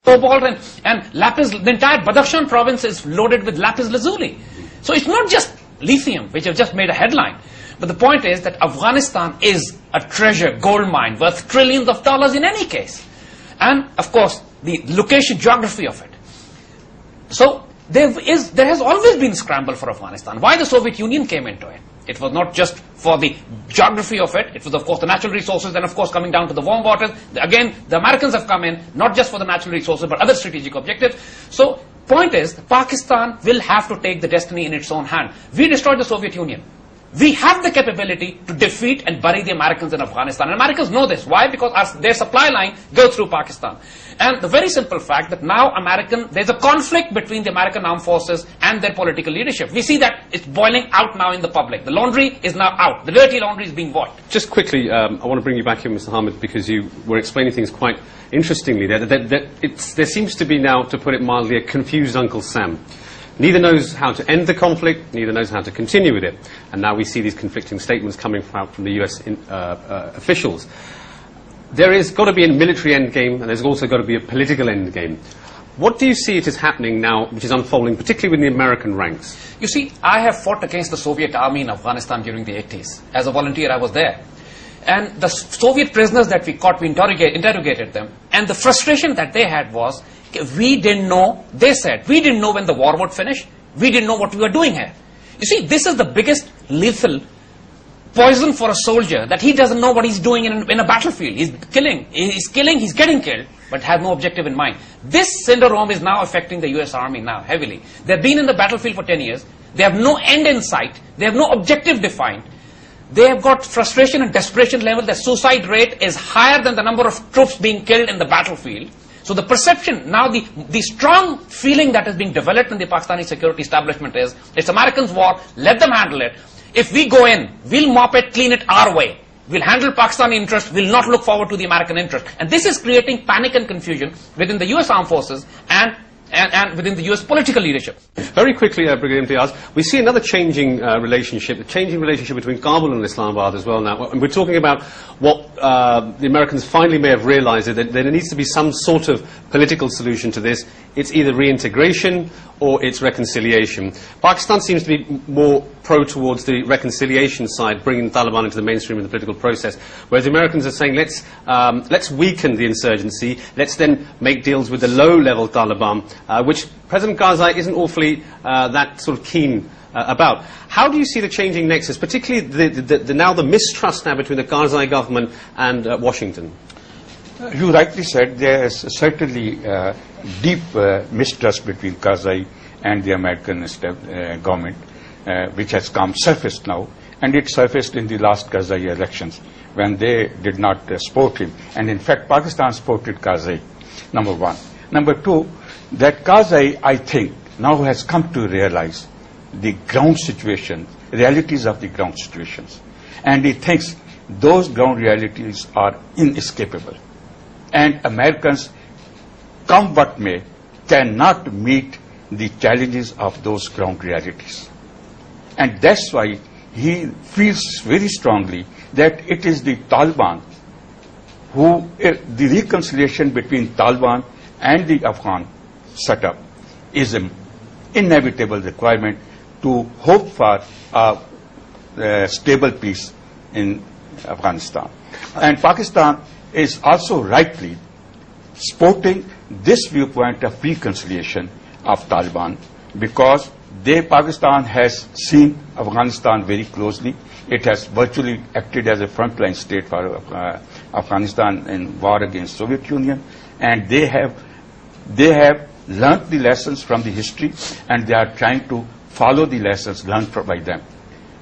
cobalt and lapis. The entire Badakhshan province is loaded with lapis lazuli. So it's not just lithium, which have just made a headline. But the point is that Afghanistan is a treasure gold mine worth trillions of dollars in any case. And, of course, the location, geography of it. So there has always been scramble for Afghanistan. Why the Soviet Union came into it? It was not just for the geography of it. It was, of course, the natural resources. Then, of course, coming down to the warm waters. Again, the Americans have come in, not just for the natural resources, but other strategic objectives. So, point is, Pakistan will have to take the destiny in its own hand. We destroyed the Soviet Union. We have the capability to defeat and bury the Americans in Afghanistan. And Americans know this. Why? Because their supply line goes through Pakistan. And the very simple fact that now there's a conflict between the American armed forces and their political leadership. We see that it's boiling out now in the public. The laundry is now out. The dirty laundry is being washed. Just quickly, I want to bring you back here, Mr. Hamid, because you were explaining things quite interestingly there. There seems to be now, to put it mildly, a confused Uncle Sam. Neither knows how to end the conflict, neither knows how to continue with it. And now we see these conflicting statements coming out from the US officials. There has got to be a military endgame, and there's also got to be a political endgame. What do you see it is happening now, which is unfolding, particularly within the American ranks? You see, I have fought against the Soviet army in Afghanistan during the 80s. As a volunteer, I was there. And the Soviet prisoners that we caught, we interrogated them. And the frustration that they had was, we didn't know, they said, we didn't know when the war would finish. We didn't know what we were doing here. You see, this is the biggest lethal poison for a soldier, that he doesn't know what he's doing in a battlefield. He's getting killed, but has no objective in mind. This syndrome is now affecting the US Army now, heavily. They've been in the battlefield for 10 years. They have no end in sight. They have no objective defined. They have got frustration and desperation level. The suicide rate is higher than the number of troops being killed in the battlefield. So the perception, now the strong feeling that is being developed in the Pakistani security establishment is, it's Americans' war, let them handle it. If we go in, we'll mop it, clean it our way. We'll handle Pakistani interest, we'll not look forward to the American interest. And this is creating panic and confusion within the US armed forces and within the US political leadership. Very quickly, Brigadier Imtiaz, we see another changing relationship between Kabul and Islamabad as well now. And we're talking about what the Americans finally may have realized, that there needs to be some sort of political solution to this. It's either reintegration or it's reconciliation. Pakistan seems to be more pro towards the reconciliation side, bringing Taliban into the mainstream of the political process, whereas the Americans are saying, let's weaken the insurgency, let's then make deals with the low-level Taliban, which President Karzai isn't awfully that sort of keen about. How do you see the changing nexus, particularly the mistrust now between the Karzai government and Washington? You rightly said there is certainly deep mistrust between Karzai and the American government, which has surfaced now, and it surfaced in the last Karzai elections when they did not support him. And in fact, Pakistan supported Karzai, number one. Number two, that Karzai, I think, now has come to realize the ground situation, realities of the ground situations. And he thinks those ground realities are inescapable. And Americans, come what may, cannot meet the challenges of those ground realities. And that's why he feels very strongly that it is the Taliban who, the reconciliation between Taliban and the Afghan setup is an inevitable requirement to hope for a stable peace in Afghanistan. And Pakistan is also rightly supporting this viewpoint of reconciliation of Taliban, because Pakistan has seen Afghanistan very closely. It has virtually acted as a frontline state for Afghanistan in war against Soviet Union, and they have learnt the lessons from the history, and they are trying to follow the lessons learned by them.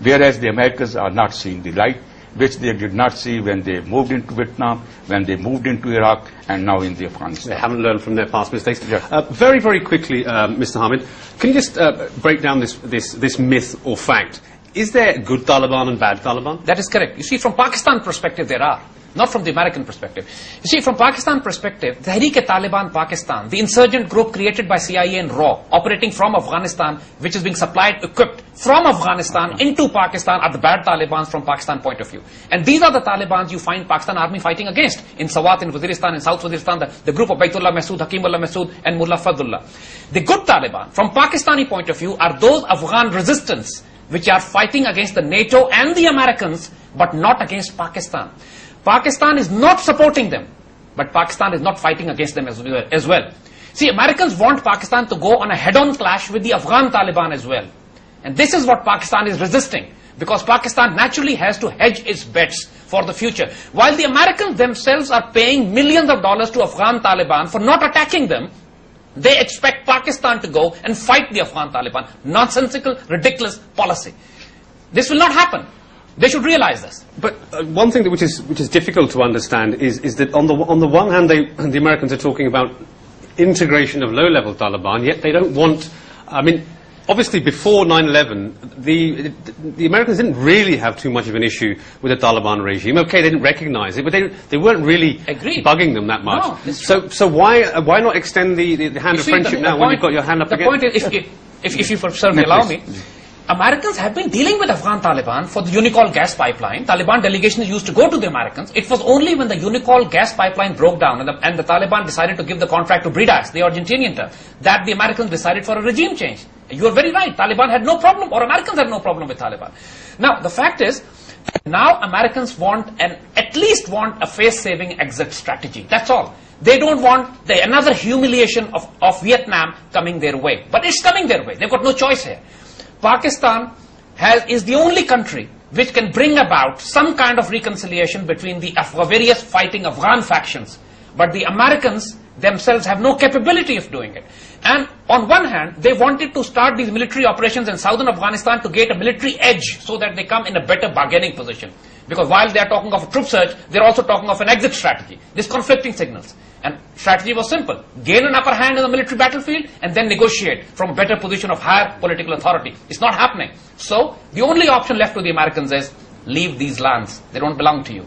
Whereas the Americans are not seeing the light, which they did not see when they moved into Vietnam, when they moved into Iraq, and now in Afghanistan. They haven't learned from their past mistakes. Yeah. Very, very quickly, Mr. Hamid, can you just break down this myth or fact? Is there good Taliban and bad Taliban? That is correct. You see, from Pakistan perspective, there are. not from the American perspective. You see, from Pakistan perspective, Tehreek-e-Taliban Pakistan, the insurgent group created by CIA and RAW, operating from Afghanistan, which is being supplied, equipped from Afghanistan into Pakistan, are the bad Talibans from Pakistan point of view. And these are the Talibans you find Pakistan army fighting against. In Sawat, in Waziristan, in South Waziristan, the group of Baitullah Masood, Hakimullah Masood, and Mullah Fadullah. The good Taliban, from Pakistani point of view, are those Afghan resistance which are fighting against the NATO and the Americans, but not against Pakistan. Pakistan is not supporting them, but Pakistan is not fighting against them as well. See, Americans want Pakistan to go on a head-on clash with the Afghan Taliban as well. And this is what Pakistan is resisting, because Pakistan naturally has to hedge its bets for the future. While the Americans themselves are paying millions of dollars to Afghan Taliban for not attacking them, they expect Pakistan to go and fight the Afghan Taliban. Nonsensical, ridiculous policy. This will not happen. They should realize this. But one thing which is difficult to understand is that on the one hand, the Americans are talking about integration of low-level Taliban, yet they don't want. I mean, obviously, before 9/11, the Americans didn't really have too much of an issue with the Taliban regime. Okay, they didn't recognize it, but they weren't really bugging them that much. No, so why not extend the hand of friendship now when you've got your hand up again? The point is, if you certainly allow me, Americans have been dealing with Afghan Taliban for the Unicol gas pipeline. Taliban delegations used to go to the Americans. It was only when the Unicol gas pipeline broke down and the Taliban decided to give the contract to Bridas, the Argentinian term, that the Americans decided for a regime change. You are very right. Taliban had no problem, or Americans had no problem with Taliban. Now, the fact is, now Americans at least want a face-saving exit strategy. That's all. They don't want another humiliation of Vietnam coming their way. But it's coming their way. They've got no choice here. Pakistan is the only country which can bring about some kind of reconciliation between the various fighting Afghan factions. But the Americans themselves have no capability of doing it. And on one hand, they wanted to start these military operations in southern Afghanistan to get a military edge so that they come in a better bargaining position. Because while they are talking of a troop surge, they are also talking of an exit strategy. These conflicting signals. And strategy was simple. Gain an upper hand in the military battlefield and then negotiate from a better position of higher political authority. It's not happening. So, the only option left to the Americans is leave these lands. They don't belong to you.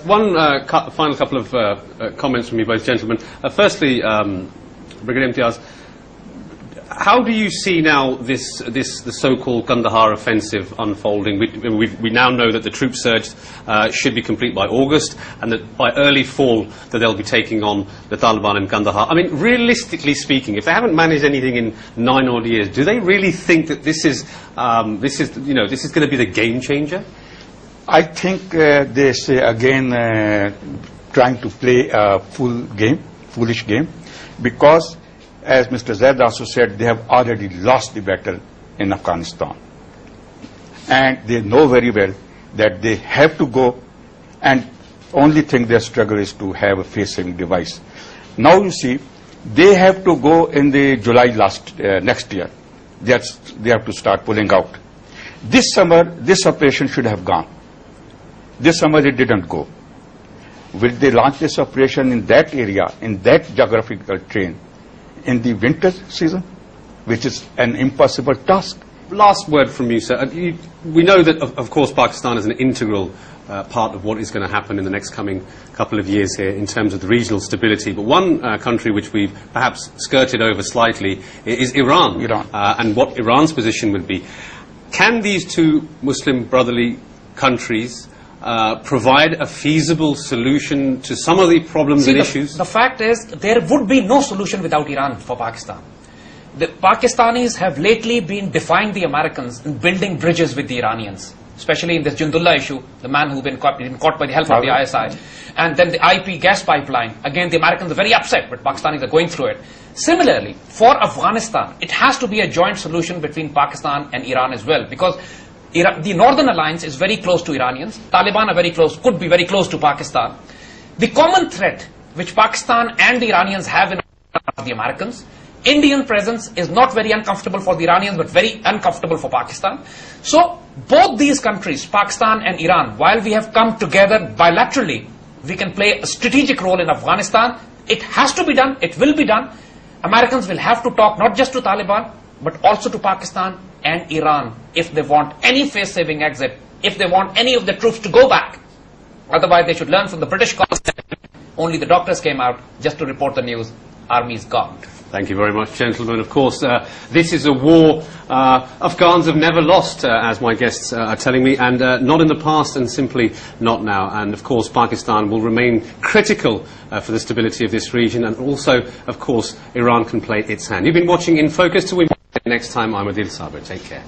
One final couple of comments from you both gentlemen. Firstly, Brigadier Imtiaz, how do you see now the so-called Kandahar offensive unfolding? We now know that the troop surge should be complete by August, and that by early fall that they'll be taking on the Taliban in Kandahar. I mean, realistically speaking, if they haven't managed anything in 9 odd years, do they really think that this is going to be the game changer? I think they say again trying to play a foolish game, because as Mr. Zaid also said, they have already lost the battle in Afghanistan. And they know very well that they have to go, and only thing their struggle is to have a face-saving device. Now you see, they have to go in the July next year. They have to start pulling out. This summer, this operation should have gone. This summer it didn't go. Will they launch this operation in that area, in that geographical terrain, in the winter season, which is an impossible task? Last word from you, sir. We know that, of course, Pakistan is an integral part of what is going to happen in the next coming couple of years here in terms of the regional stability. But one country which we've perhaps skirted over slightly is Iran. And what Iran's position would be. Can these two Muslim brotherly countries provide a feasible solution to some of the problems and issues? The fact is, there would be no solution without Iran for Pakistan. The Pakistanis have lately been defying the Americans in building bridges with the Iranians, especially in this Jundullah issue, the man who's been caught by the help of the ISI. And then the IP gas pipeline. Again, the Americans are very upset, but Pakistanis are going through it. Similarly, for Afghanistan, it has to be a joint solution between Pakistan and Iran as well, because the Northern Alliance is very close to Iranians. Taliban are very close, could be very close to Pakistan. The common threat which Pakistan and the Iranians have in the Americans. Indian presence is not very uncomfortable for the Iranians, but very uncomfortable for Pakistan. So, both these countries, Pakistan and Iran, while we have come together bilaterally, we can play a strategic role in Afghanistan. It has to be done. It will be done. Americans will have to talk not just to Taliban, but also to Pakistan and Iran if they want any face-saving exit, if they want any of the troops to go back. Otherwise, they should learn from the British concept. Only the doctors came out just to report the news. Army is gone. Thank you very much, gentlemen. Of course, this is a war Afghans have never lost, as my guests are telling me, and not in the past and simply not now. And, of course, Pakistan will remain critical for the stability of this region, and also, of course, Iran can play its hand. You've been watching In Focus. Till we meet next time, I'm Adil Saber. Take care.